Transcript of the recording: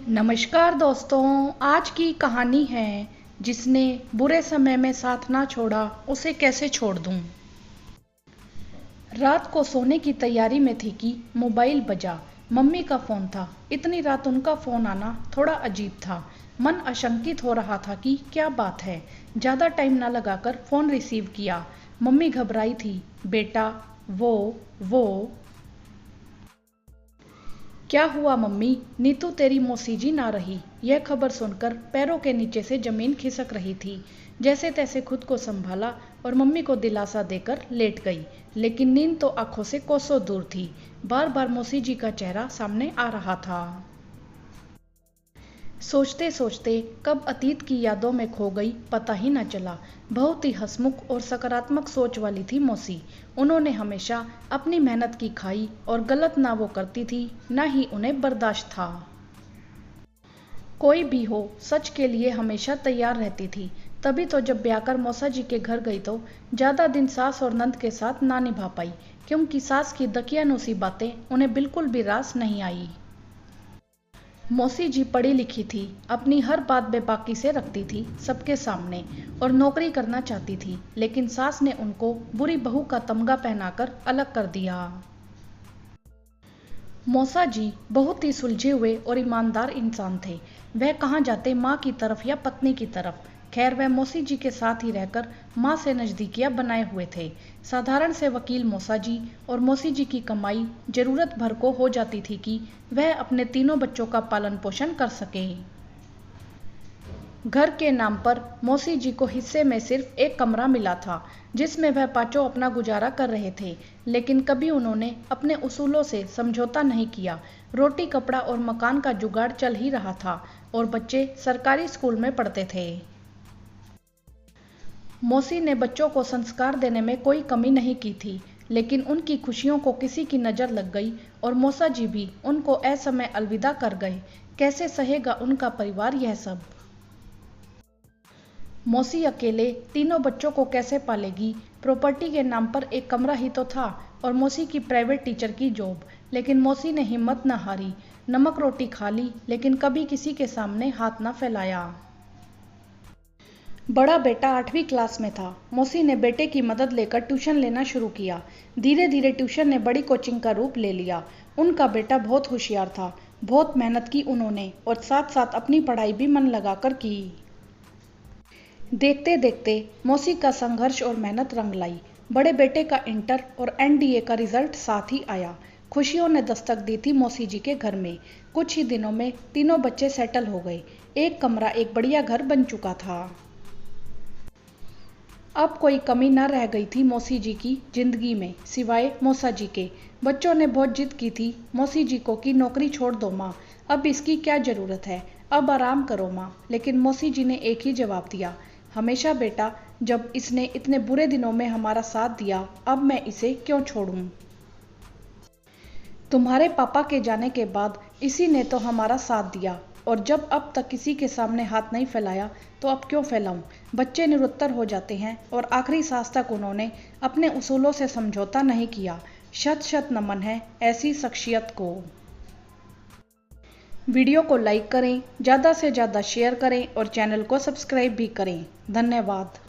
नमस्कार दोस्तों, आज की कहानी है जिसने बुरे समय में साथ ना छोड़ा उसे कैसे छोड़ दूं। रात को सोने की तैयारी में थी कि मोबाइल बजा। मम्मी का फ़ोन था। इतनी रात उनका फ़ोन आना थोड़ा अजीब था। मन आशंकित हो रहा था कि क्या बात है। ज़्यादा टाइम ना लगाकर फ़ोन रिसीव किया। मम्मी घबराई थी। बेटा, वो क्या हुआ मम्मी? नीतू तेरी मौसी जी ना रही। यह खबर सुनकर पैरों के नीचे से जमीन खिसक रही थी। जैसे तैसे खुद को संभाला और मम्मी को दिलासा देकर लेट गई। लेकिन नींद तो आंखों से कोसों दूर थी। बार बार मौसी जी का चेहरा सामने आ रहा था। सोचते सोचते कब अतीत की यादों में खो गई पता ही न चला। बहुत ही हंसमुख और सकारात्मक सोच वाली थी मौसी। उन्होंने हमेशा अपनी मेहनत की खाई और गलत ना वो करती थी, ना ही उन्हें बर्दाश्त था। कोई भी हो, सच के लिए हमेशा तैयार रहती थी। तभी तो जब ब्याह कर मौसा जी के घर गई तो ज़्यादा दिन सास और नंद के साथ ना निभा पाई, क्योंकि सास की दकियानूसी बातें उन्हें बिल्कुल भी रास नहीं आई। मौसी जी पढ़ी लिखी थी, अपनी हर बात बेबाकी से रखती थी सबके सामने और नौकरी करना चाहती थी, लेकिन सास ने उनको बुरी बहू का तमगा पहनाकर अलग कर दिया। मौसा जी बहुत ही सुलझे हुए और ईमानदार इंसान थे। वह कहाँ जाते माँ की तरफ या पत्नी की तरफ। खैर, वह मौसी जी के साथ ही रहकर माँ से नज़दीकियाँ बनाए हुए थे। साधारण से वकील मौसा जी और मौसी जी की कमाई जरूरत भर को हो जाती थी कि वह अपने तीनों बच्चों का पालन पोषण कर सके। घर के नाम पर मौसी जी को हिस्से में सिर्फ एक कमरा मिला था, जिसमें वह पांचों अपना गुजारा कर रहे थे। लेकिन कभी उन्होंने अपने उसूलों से समझौता नहीं किया। रोटी कपड़ा और मकान का जुगाड़ चल ही रहा था और बच्चे सरकारी स्कूल में पढ़ते थे। मौसी ने बच्चों को संस्कार देने में कोई कमी नहीं की थी, लेकिन उनकी खुशियों को किसी की नज़र लग गई और मौसा जी भी उनको असमय अलविदा कर गए। कैसे सहेगा उनका परिवार यह सब। मौसी अकेले तीनों बच्चों को कैसे पालेगी। प्रॉपर्टी के नाम पर एक कमरा ही तो था और मौसी की प्राइवेट टीचर की जॉब। लेकिन मौसी ने हिम्मत न हारी। नमक रोटी खा ली, लेकिन कभी किसी के सामने हाथ न फैलाया। बड़ा बेटा 8वीं क्लास में था। मौसी ने बेटे की मदद लेकर ट्यूशन लेना शुरू किया। धीरे धीरे ट्यूशन ने बड़ी कोचिंग का रूप ले लिया। उनका बेटा बहुत होशियार था। बहुत मेहनत की उन्होंने और साथ साथ अपनी पढ़ाई भी मन लगाकर की। देखते देखते मौसी का संघर्ष और मेहनत रंग लाई। बड़े बेटे का इंटर और एनडीए का रिजल्ट साथ ही आया। खुशियों ने दस्तक दी थी मौसी जी के घर में। कुछ ही दिनों में तीनों बच्चे सेटल हो गए। एक कमरा एक बढ़िया घर बन चुका था। अब कोई कमी न रह गई थी मौसी जी की जिंदगी में, सिवाय मौसा जी के। बच्चों ने बहुत जिद की थी मौसी जी को कि नौकरी छोड़ दो माँ, अब इसकी क्या ज़रूरत है, अब आराम करो माँ। लेकिन मौसी जी ने एक ही जवाब दिया, हमेशा बेटा, जब इसने इतने बुरे दिनों में हमारा साथ दिया, अब मैं इसे क्यों छोड़ूं। तुम्हारे पापा के जाने के बाद इसी ने तो हमारा साथ दिया, और जब अब तक किसी के सामने हाथ नहीं फैलाया तो अब क्यों फैलाऊं। बच्चे निरुत्तर हो जाते हैं और आखिरी सांस तक उन्होंने अपने उसूलों से समझौता नहीं किया। शत शत नमन है ऐसी शख्सियत को। वीडियो को लाइक करें, ज़्यादा से ज़्यादा शेयर करें और चैनल को सब्सक्राइब भी करें। धन्यवाद।